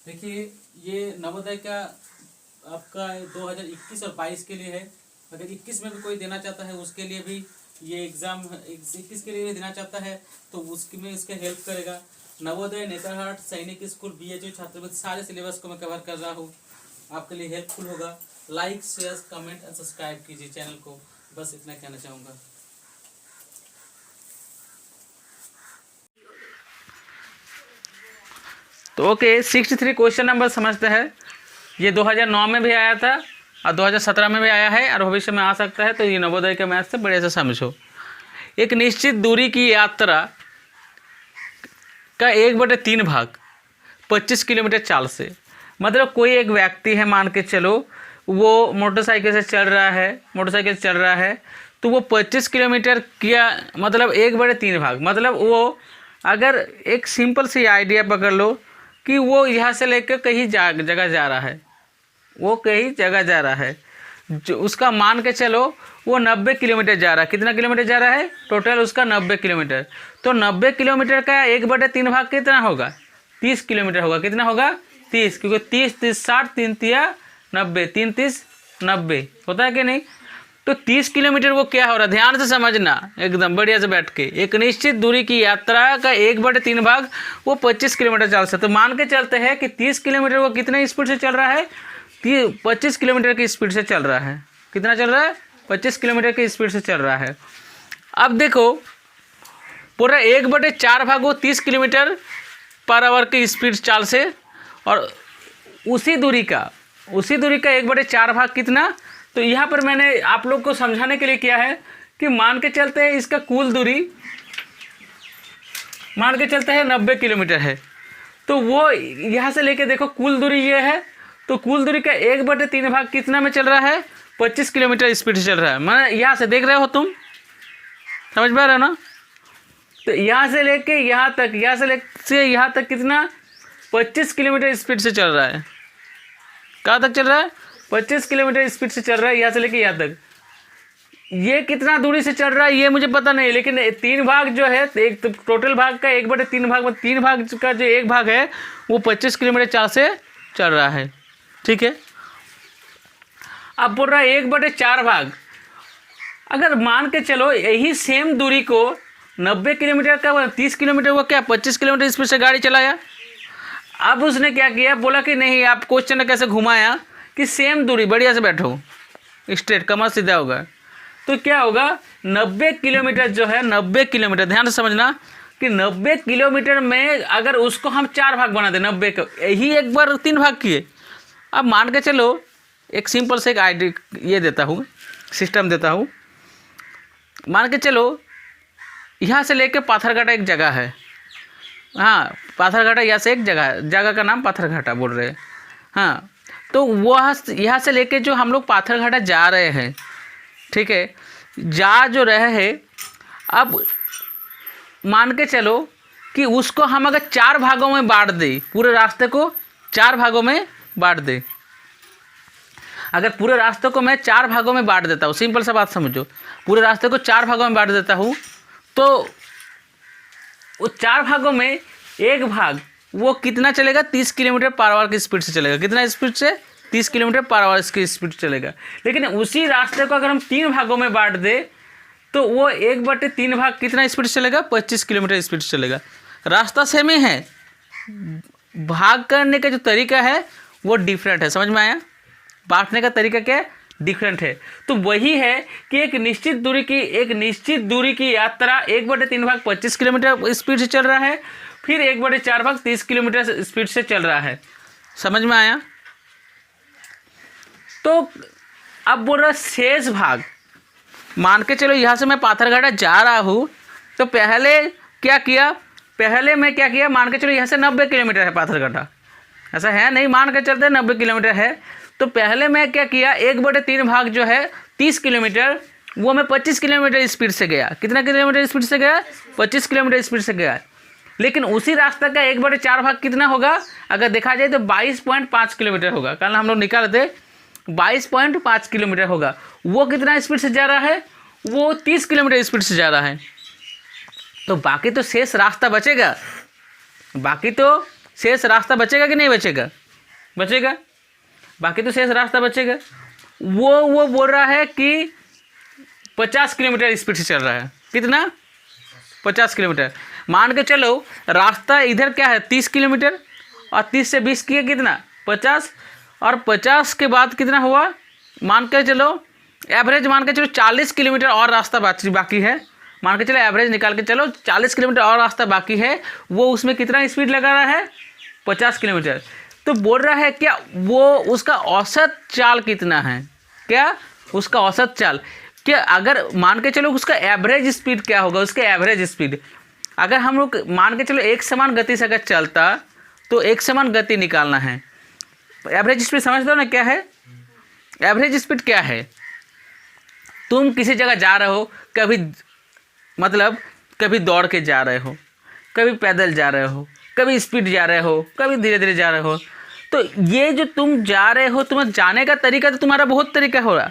देखिए, ये नवोदय का आपका 2021 और 22 के लिए है। अगर 21 में भी कोई देना चाहता है उसके लिए भी ये एग्ज़ाम 21 के लिए भी देना चाहता है तो उसमें इसका हेल्प करेगा। नवोदय, नेतरहाट, सैनिक स्कूल, BHU छात्रवृत्ति, सारे सिलेबस को मैं कवर कर रहा हूँ, आपके लिए हेल्पफुल होगा। Like, share, comment and subscribe कीजिए चैनल को, बस इतना कहना चाहूँगा। तो ओके, 63 क्वेश्चन नंबर समझते हैं। ये 2009 में भी आया था और 2017 में भी आया है और भविष्य में आ सकता है, तो ये नवोदय के मैथ से बड़े से समझो। एक निश्चित दूरी की यात्रा का 1/3 भाग 25 किलोमीटर चाल से, मतलब कोई एक व्यक्ति है, मान के चलो वो मोटरसाइकिल से चल रहा है तो वो 25 किलोमीटर किया, मतलब 1/3 भाग, मतलब वो अगर एक सिंपल सी आइडिया पकड़ लो कि वो यहाँ से लेकर कहीं जगह जा रहा है, वो कहीं जगह जा रहा है, जो उसका मान के चलो वो 90 किलोमीटर जा रहा है। कितना किलोमीटर जा रहा है टोटल उसका? 90 किलोमीटर। तो 90 किलोमीटर का 1/3 भाग कितना होगा? 30 किलोमीटर होगा। कितना होगा? 30, क्योंकि 30 30 60, 3 तिया 90, 3 30 90 होता है कि नहीं? तो 30 किलोमीटर वो क्या हो रहा है, ध्यान से समझना एकदम बढ़िया से बैठ के। एक निश्चित दूरी की यात्रा का 1/3 भाग वो 25 किलोमीटर चल सकते। तो मान के चलते हैं कि 30 किलोमीटर वो कितने स्पीड से चल रहा है? 25 किलोमीटर की स्पीड से चल रहा है। कितना चल रहा है? 25 किलोमीटर की स्पीड से चल रहा है। अब देखो, पूरा 1/4 भाग वो 30 किलोमीटर पर आवर की स्पीड चाल से, और उसी दूरी का 1/4 भाग कितना? तो यहाँ पर मैंने आप लोग को समझाने के लिए किया है कि मान के चलते हैं इसका कुल दूरी मान के चलते हैं 90 किलोमीटर है। तो वो यहाँ से लेके देखो कुल दूरी ये है, तो कुल दूरी का 1/3 भाग कितना में चल रहा है? 25 किलोमीटर स्पीड से चल रहा है। मैं यहाँ से देख रहे हो तुम, समझ पा रहे हो ना? तो यहाँ से लेके यहाँ तक, यहाँ तक कितना? 25 किलोमीटर स्पीड से चल रहा है। कहाँ तक चल रहा है? 25 किलोमीटर स्पीड से चल रहा है, यहाँ से लेके यहाँ तक। ये कितना दूरी से चल रहा है ये मुझे पता नहीं, लेकिन 3 भाग जो है, एक तो टोटल भाग का 1/3 भाग में 3 भाग का जो 1 भाग है वो 25 किलोमीटर चाल से चल रहा है। ठीक है, अब बोल रहा है 1/4 भाग। अगर मान के चलो यही सेम दूरी को 90 किलोमीटर का 30 किलोमीटर को क्या 25 किलोमीटर स्पीड से गाड़ी चलाया। अब उसने क्या किया, बोला कि नहीं, आप क्वेश्चन ने कैसे घुमाया कि सेम दूरी, बढ़िया से बैठो स्ट्रेट, कमर सीधा होगा। तो क्या होगा, 90 किलोमीटर जो है, 90 किलोमीटर ध्यान से समझना कि 90 किलोमीटर में अगर उसको हम 4 भाग बना दें, 90 को यही एक बार 3 भाग किए। अब मान के चलो एक सिंपल से एक आइडिया ये देता हूँ, सिस्टम देता हूँ। मान के चलो यहाँ से लेके पाथरघाटा एक जगह है, हाँ पाथरघाटा यहाँ से एक जगह का नाम पाथरघाटा बोल रहे हैं। हाँ, तो वह यहाँ से लेके जो हम लोग पाथरघाटा जा रहे हैं, ठीक है, जा जो रहे हैं, अब मान के चलो कि उसको हम अगर 4 भागों में बांट दें, पूरे रास्ते को 4 भागों में बांट दें। अगर पूरे रास्ते को मैं 4 भागों में बांट देता हूँ, सिंपल सा बात समझो, पूरे रास्ते को 4 भागों में बांट देता हूँ, तो वो 4 भागों में एक भाग वो कितना चलेगा? 30 किलोमीटर पर आवर की स्पीड से चलेगा। कितना स्पीड से? 30 किलोमीटर पर आवर की स्पीड चलेगा। लेकिन उसी रास्ते को अगर हम 3 भागों में बांट दें तो वो 1/3 भाग कितना स्पीड से चलेगा? 25 किलोमीटर स्पीड से चलेगा। रास्ता सेम ही है, भाग करने का जो तरीका है वो डिफरेंट है। समझ में आया? बांटने का तरीका क्या है? डिफरेंट है। तो वही है कि एक निश्चित दूरी की यात्रा 1/3 भाग 25 किलोमीटर स्पीड से चल रहा है, फिर 1/4 भाग 30 किलोमीटर स्पीड से चल रहा है। समझ में आया? तो अब बोल रहा शेष भाग, मान के चलो यहाँ से मैं पाथरघाटा जा रहा हूँ, तो पहले मैं क्या किया, मान के चलो यहाँ से 90 किलोमीटर है पाथरघाटा, ऐसा है नहीं, मान के चलते 90 किलोमीटर है। तो पहले मैं क्या किया, 1/3 भाग जो है 30 किलोमीटर वो मैं 25 किलोमीटर स्पीड से गया। कितना किलोमीटर स्पीड से गया? 25 किलोमीटर स्पीड से गया। लेकिन उसी रास्ते का 1/4 भाग कितना होगा? अगर देखा जाए तो 22.5 किलोमीटर होगा। कल हम लोग निकाले थे 22.5 किलोमीटर होगा। वो कितना स्पीड से जा रहा है? वो 30 किलोमीटर स्पीड से जा रहा है। तो बाकी तो शेष रास्ता बचेगा, बाकी तो शेष रास्ता बचेगा कि नहीं बचेगा? बचेगा। बाकी तो शेष रास्ता बचेगा। वो बोल रहा है कि 50 किलोमीटर स्पीड से चल रहा है। कितना? 50 किलोमीटर। मान के चलो रास्ता इधर क्या है 30 किलोमीटर, और 30 से 20 किया कितना? 50, और 50 के बाद कितना हुआ? मान के चलो एवरेज मान के चलो 40 किलोमीटर और रास्ता बाकी है। मान के चलो एवरेज निकाल के चलो 40 किलोमीटर और रास्ता बाकी है। वो उसमें कितना स्पीड लगा रहा है? 50 किलोमीटर। तो बोल रहा है क्या वो उसका औसत चाल कितना है? क्या उसका औसत चाल? क्या अगर मान के चलो उसका एवरेज स्पीड क्या होगा? उसके एवरेज स्पीड अगर हम लोग मान के चलो एक समान गति से अगर चलता तो एक समान गति निकालना है। एवरेज स्पीड समझ दो ना क्या है? एवरेज स्पीड क्या है? तुम किसी जगह जा रहे हो, कभी मतलब कभी दौड़ के जा रहे हो, कभी पैदल जा रहे हो, कभी स्पीड जा रहे हो, कभी धीरे धीरे जा रहे हो। तो ये जो तुम जा रहे हो, तुम्हें जाने का तरीका तो तुम्हारा बहुत तरीका हो रहा,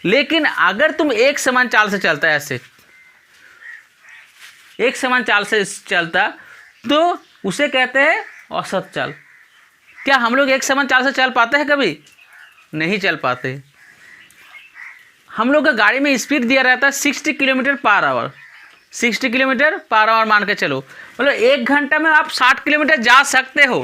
लेकिन अगर तुम एक समान चाल से चलता है, ऐसे एक समान चाल से चलता तो उसे कहते हैं औसत चाल। क्या हम लोग एक समान चाल से चल पाते हैं? कभी नहीं चल पाते। हम लोग का गाड़ी में स्पीड दिया रहता है 60 kilometre per hour. 60 kilometre per hour मान के चलो, मतलब 1 घंटा में आप 60 किलोमीटर जा सकते हो।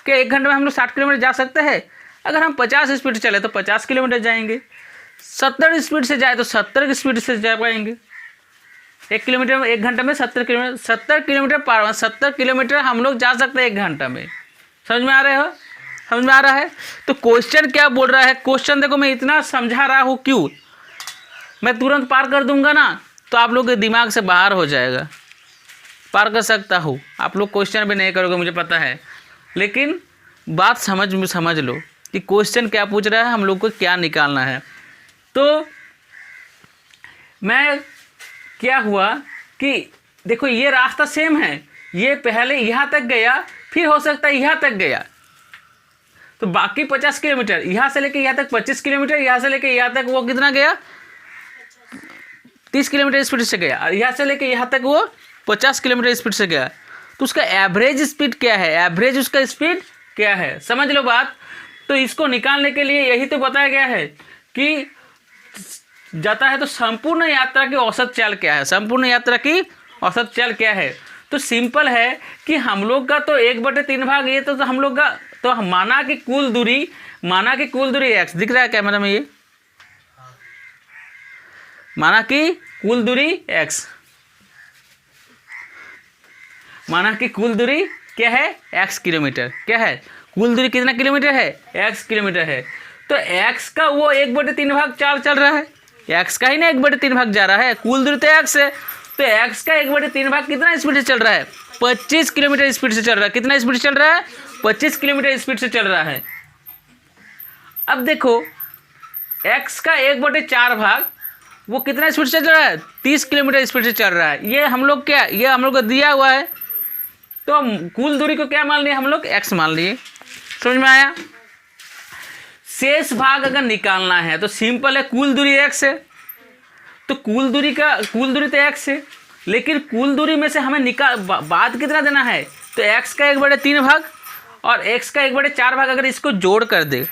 क्या 1 घंटे में हम लोग 60 किलोमीटर जा सकते हैं? अगर हम 50 स्पीड चले तो 50 किलोमीटर जाएंगे, 70 स्पीड से जाए तो 70 स्पीड से जा पाएंगे। 1 किलोमीटर में 1 घंटे में 70 किलोमीटर पर आवर, 70 किलोमीटर हम लोग जा सकते हैं 1 घंटा में। समझ में आ रहे हो? समझ में आ रहा है? तो क्वेश्चन क्या बोल रहा है? क्वेश्चन देखो, मैं इतना समझा रहा हूँ, क्यों मैं तुरंत पार कर दूंगा ना तो आप लोग के दिमाग से बाहर हो जाएगा। पार कर सकता हूँ, आप लोग क्वेश्चन भी नहीं करोगे मुझे पता है, लेकिन बात समझ लो कि क्वेश्चन क्या पूछ रहा है, हम लोग को क्या निकालना है। तो मैं क्या हुआ कि देखो ये रास्ता सेम है, ये पहले यहाँ तक गया, फिर हो सकता है यहाँ तक गया, तो बाकी 50 किलोमीटर यहाँ से लेके यहाँ तक 25 किलोमीटर, यहाँ से लेके यहाँ तक वो कितना गया? 30 किलोमीटर स्पीड से गया, और यहाँ से लेके यहाँ तक वो 50 किलोमीटर स्पीड से गया। तो उसका एवरेज स्पीड क्या है? एवरेज उसका स्पीड क्या है? समझ लो बात। तो इसको निकालने के लिए यही तो बताया गया है कि जाता है तो संपूर्ण यात्रा की औसत चाल क्या है? संपूर्ण यात्रा की औसत चाल क्या है? तो सिंपल है कि हम लोग का तो 1/3 भाग ये तो हम लोग का तो माना कि कुल दूरी x दिख रहा है कैमरा में, ये माना कि कुल दूरी x, माना कि कुल दूरी क्या है? x kilometre. क्या है? कुल दूरी कितना किलोमीटर है? x किलोमीटर है। तो x का वो 1/3 भाग चाल चल रहा है, x का ही ना 1/3 भाग जा रहा है, कुल दूरी तो x है। तो x का 1/3 भाग कितना स्पीड से चल रहा है? 25 किलोमीटर स्पीड से चल रहा है। कितना स्पीड से चल रहा है? 25 किलोमीटर स्पीड से चल रहा है। अब देखो x का 1/4 भाग वो कितना स्पीड से चल रहा है? 30 किलोमीटर स्पीड से चल रहा है। ये हम लोग क्या, ये हम लोग को दिया हुआ है, तो कुल दूरी को क्या मान लिया हम लोग? x मान लिए। समझ में आया? शेष भाग अगर निकालना है तो सिंपल है, कुल दूरी x है, तो कुल दूरी तो x है, लेकिन कुल दूरी में से हमें बाद कितना देना है? तो x का 1/3 भाग और x का 1/4 भाग अगर इसको जोड़ कर दे,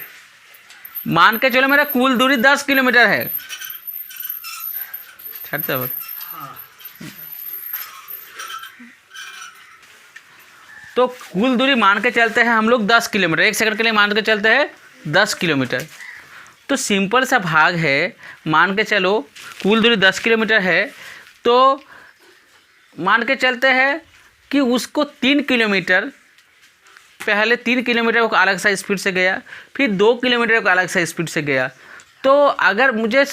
मान के चलो मेरा कुल दूरी 10 किलोमीटर है। तो कुल दूरी मान के चलते हैं हम लोग 10 किलोमीटर, 1 सेकंड के लिए मान के चलते हैं 10 किलोमीटर। तो सिंपल सा भाग है, मान के चलो कुल दूरी 10 किलोमीटर है, तो मान के चलते हैं कि उसको 3 किलोमीटर, पहले 3 किलोमीटर को अलग सा स्पीड से गया, फिर 2 किलोमीटर को अलग सा स्पीड से गया। तो अगर मुझे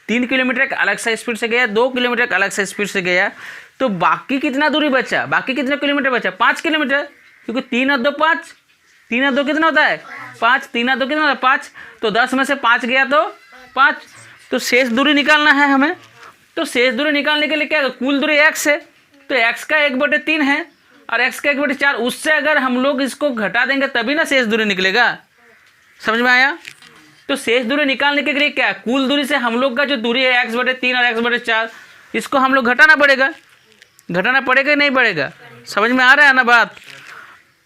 3 किलोमीटर का अलग सा स्पीड से गया, 2 किलोमीटर का अलग सा स्पीड से गया, तो बाकी कितना दूरी बचा? बाकी कितना किलोमीटर बचा? 5 किलोमीटर, क्योंकि 3 और 2 5, 3 और 2 कितना होता है? 5, 3 और 2 कितना होता है? 5। तो 10 में से 5 गया तो 5, तो शेष दूरी निकालना है हमें। तो शेष दूरी निकालने के लिए क्या, कुल दूरी x है, तो x का 1/3 है और x का 1/4, उससे अगर हम लोग इसको घटा देंगे तभी ना शेष दूरी निकलेगा। समझ में आया? तो शेष दूरी निकालने के लिए क्या, कुल दूरी से हम लोग का जो दूरी है x/3 और x/4, इसको हम लोग घटाना पड़ेगा। घटाना पड़ेगा नहीं पड़ेगा? समझ में आ रहा है ना बात?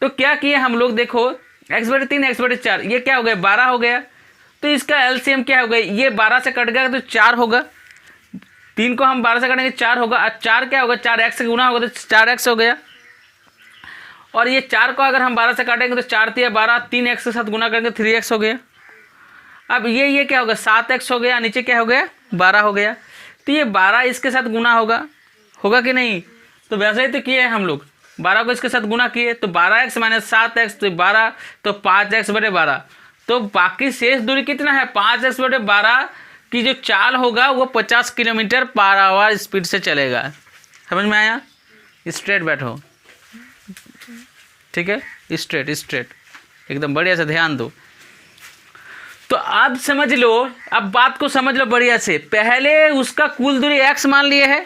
तो क्या किए हम लोग, देखो x/3 x/4 ये क्या हो गया 12 हो गया। तो इसका एलसीएम क्या हो गया, ये 12 से कट गया तो 4 होगा, 3 को हम 12 से कटेंगे 4 होगा, और 4 क्या होगा 4x से गुना होगा तो 4x हो गया। और ये 4 को अगर हम 12 से काटेंगे तो 4 3 12, 3x के साथ गुना करेंगे 3x हो गया। अब ये क्या होगा 7x हो गया, नीचे क्या हो गया 12 हो गया। तो ये 12 इसके साथ गुना होगा कि नहीं। तो वैसे ही तो किए हैं हम लोग, 12 को इसके साथ गुना किए तो 12x - 7x तो 12, तो 5x/12। तो बाकी शेष दूरी कितना है 5x/12 की जो चाल होगा वो 50 km/h स्पीड से चलेगा। समझ में आया। स्ट्रेट बैठो, ठीक है, स्ट्रेट एकदम बढ़िया से ध्यान दो। तो अब समझ लो, अब बात को समझ लो बढ़िया से। पहले उसका कुल दूरी x मान लिए है,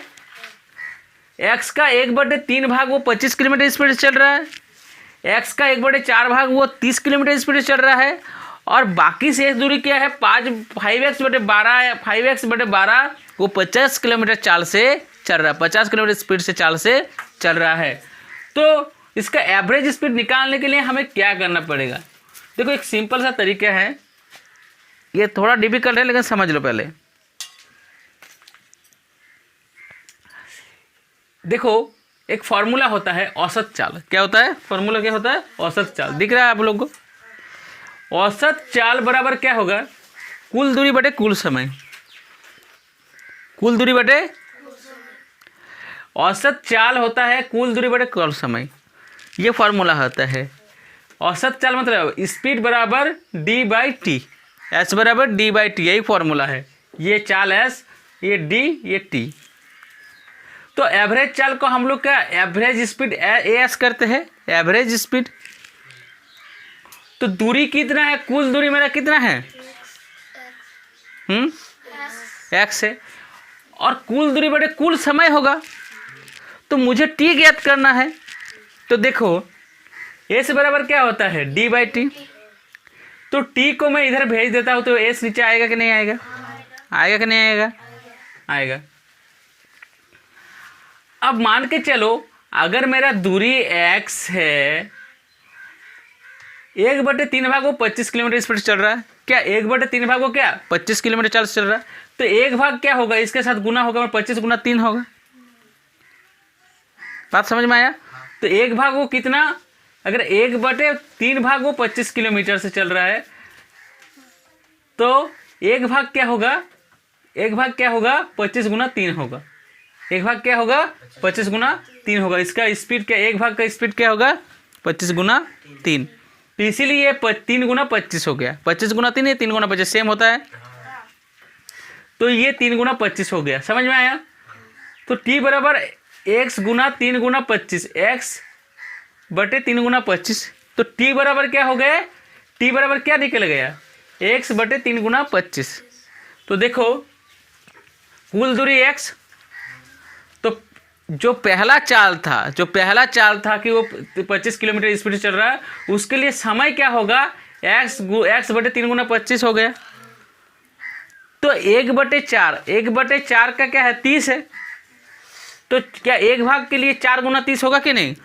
x का 1/3 भाग वो 25 किलोमीटर स्पीड से चल रहा है, x का 1/4 भाग वो 30 किलोमीटर स्पीड से चल रहा है, और बाकी शेष दूरी क्या है 5x/12 वो 50 किलोमीटर चाल से चल रहा है, 50 किलोमीटर स्पीड से चाल से चल रहा है। तो इसका एवरेज स्पीड निकालने के लिए हमें क्या करना पड़ेगा। देखो एक सिंपल सा तरीका है, ये थोड़ा डिफिकल्ट है लेकिन समझ लो पहले। देखो एक फॉर्मूला होता है औसत चाल। क्या होता है फॉर्मूला, क्या होता है औसत चाल, दिख रहा है आप लोग को। औसत चाल बराबर क्या होगा कुल दूरी बटे कुल समय, कुल दूरी बटे औसत चाल होता है कुल दूरी बटे कुल समय, ये फॉर्मूला होता है। औसत चाल मतलब स्पीड बराबर d/t, s बराबर d/t, यही फॉर्मूला है। ये चाल s, ये d, ये t। तो एवरेज चाल को हम लोग क्या एवरेज स्पीड as करते हैं, एवरेज स्पीड। तो दूरी कितना है, कुल दूरी मेरा कितना है x है, और कुल दूरी बटे कुल समय होगा। तो मुझे t ज्ञात करना है। तो देखो s बराबर क्या होता है d/t। तो t को मैं इधर भेज देता हूँ तो s नीचे आएगा कि नहीं आएगा, आएगा कि नहीं आएगा, आएगा। अब मान के चलो अगर मेरा दूरी x है, 1/3 भाग वो 25 किलोमीटर स्पीड चल रहा है, क्या 1/3 भाग वो क्या 25 किलोमीटर चाल चल रहा है। तो 1 भाग क्या होगा इसके साथ गुना होगा, 25 × 3 होगा। बात समझ में आया। तो 1 भाग वो कितना, अगर 1/3 भाग वो 25 किलोमीटर से चल रहा है, तो 1 भाग क्या होगा, 1 भाग क्या होगा 25 × 3 होगा, 1 भाग क्या होगा 25 × 3 होगा। इसका स्पीड क्या, 1 भाग का स्पीड क्या होगा 25 × 3। तो इसीलिए ये 3 × 25 हो गया, 25 × 3 ये 3 × 25 सेम होता है। तो ये 3 × 25 हो गया, समझ में आया। तो t बराबर x × 3 × 25, x/3 × 25। तो t बराबर क्या हो गया, t बराबर क्या निकल गया x/3 × 25। तो देखो कुल दूरी x, तो जो पहला चाल था कि वो 25 किलोमीटर स्पीड से चल रहा है, उसके लिए समय क्या होगा x/3 × 25 हो गया। तो 1/4 का क्या है 30 है। तो क्या 1 भाग के लिए 4 × 30 होगा कि नहीं।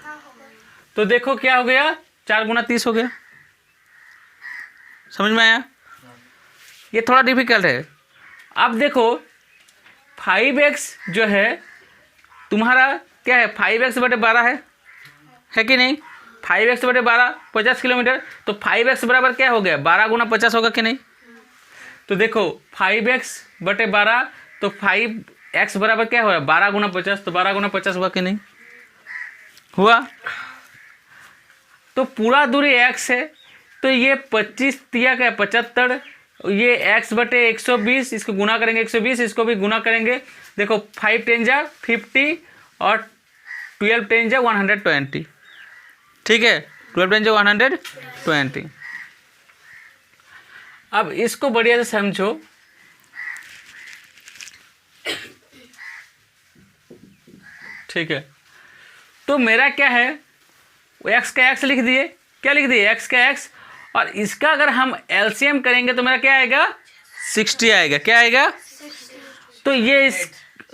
तो देखो क्या हो गया 4 × 30 हो गया। समझ में आया। ये थोड़ा डिफिकल्ट है। अब देखो 5x जो है तुम्हारा क्या है 5x/12 है कि नहीं। 5x/12 50 kilometre. तो 5x बराबर क्या हो गया 12 × 50 होगा कि नहीं। तो देखो 5x/12 तो 5x बराबर क्या हुआ 12 × 50, तो 12 × 50 हुआ कि नहीं हुआ। तो पूरा दूरी x है, तो ये 25 तिया क्या 75, ये x/120, इसको गुना करेंगे 120, इसको भी गुना करेंगे। देखो 5 × 10 = 50 और 12 × 10 = 120। ठीक है 12 × 10 = 120। अब इसको बढ़िया से समझो। ठीक है तो मेरा क्या है x का x लिख दिए, क्या लिख दिए x का x, और इसका अगर हम एलसीएम करेंगे तो मेरा क्या आएगा 60 आएगा। क्या आएगा 60। तो ये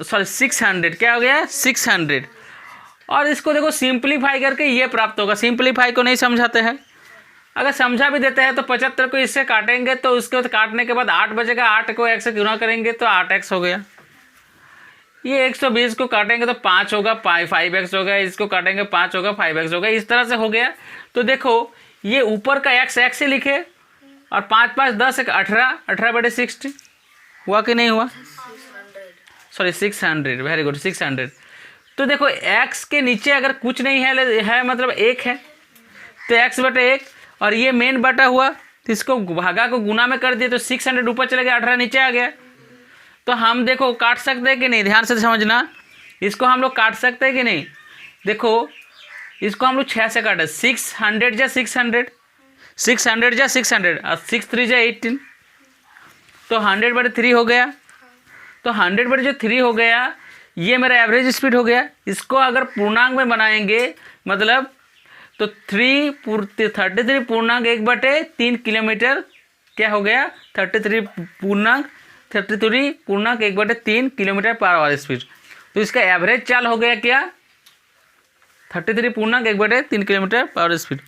600 क्या हो गया 600। और इसको देखो सिंप्लीफाई करके ये प्राप्त होगा। सिंप्लीफाई को नहीं समझाते हैं, अगर समझा भी देते हैं तो 75 को इससे काटेंगे तो उसके बाद काटने के बाद 8 बचेगा, 8 को 1 से गुना करेंगे तो 8x हो गया। ये 120 को काटेंगे तो 5 होगा, 5x होगा, इसको काटेंगे 5 होगा, 5x होगा, इस तरह से हो गया। तो देखो ये ऊपर का x से लिखे और 5 5 10 1 18, 18/60 हुआ कि नहीं हुआ? Sorry 600, very good 600। तो देखो x के नीचे अगर कुछ नहीं है मतलब 1 है तो x/1 और ये मेन बटा हुआ तो इसको भागा को गुना में कर दिए तो 600 ऊपर चले गया, 18 नीचे आ गया। तो हम देखो काट सकते हैं कि नहीं, ध्यान से समझना, इसको हम लोग काट सकते हैं कि नहीं। देखो इसको हम लोग 6 से काटे, 600 जा 600, 600 जा 600 और 6 3 जा 18 तो 100/3 हो गया। तो 100/3 हो गया, ये मेरा एवरेज स्पीड हो गया। इसको अगर पूर्णांक में बनाएंगे मतलब तो 33 पूर्णांक 1/3 किलोमीटर क्या हो गया, 33 पूर्णांक 1/3 किलोमीटर पर आवर स्पीड। तो इसका एवरेज चाल हो गया क्या, 33 पूर्णांक 1/3 किलोमीटर पर आवर स्पीड।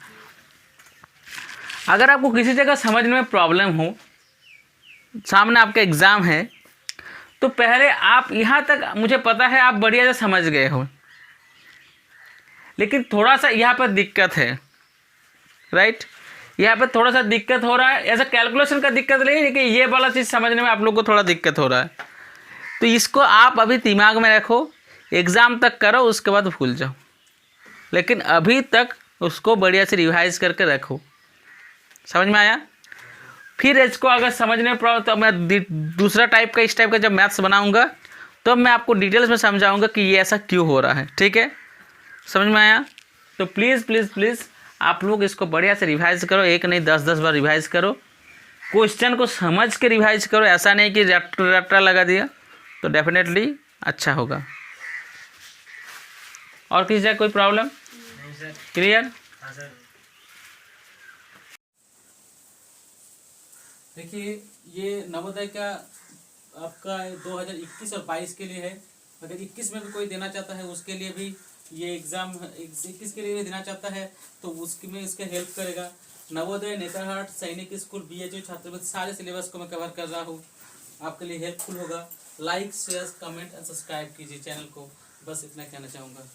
अगर आपको किसी जगह समझने में प्रॉब्लम हो, सामने आपका एग्ज़ाम है, तो पहले आप यहाँ तक मुझे पता है आप बढ़िया से समझ गए हो, लेकिन थोड़ा सा यहाँ पर दिक्कत है, राइट। यहाँ पे थोड़ा सा दिक्कत हो रहा है, ऐसा कैलकुलेशन का दिक्कत नहीं, लेकिन ये वाला चीज़ समझने में आप लोग को थोड़ा दिक्कत हो रहा है। तो इसको आप अभी दिमाग में रखो, एग्ज़ाम तक करो, उसके बाद भूल जाओ, लेकिन अभी तक उसको बढ़िया से रिवाइज करके रखो। समझ में आया? फिर इसको अगर समझने में प्रॉब्लम तो मैं दूसरा टाइप का, इस टाइप का जब मैथ्स बनाऊँगा तो मैं आपको डिटेल्स में समझाऊँगा कि ये ऐसा क्यों हो रहा है। ठीक है, समझ में आया? तो प्लीज़ प्लीज़ प्लीज़ आप लोग इसको बढ़िया से रिवाइज करो, एक नहीं 10 बार रिवाइज करो, क्वेश्चन को समझ के रिवाइज करो, ऐसा नहीं कि रट्टा लगा दिया, तो डेफिनेटली अच्छा होगा। और किसी जगह कोई प्रॉब्लम? क्लियर? देखिए ये नवोदय का आपका 2021 और 22 के लिए है। अगर 21 में भी कोई देना चाहता है उसके लिए भी ये एग्ज़ाम 21 के लिए भी देना चाहता है तो उसमें इसका हेल्प करेगा। नवोदय, नेतरहाट, सैनिक स्कूल, BHU छात्रवृत्ति, सारे सिलेबस को मैं कवर कर रहा हूँ, आपके लिए हेल्पफुल होगा। Like, share, comment and subscribe कीजिए चैनल को, बस इतना कहना चाहूँगा।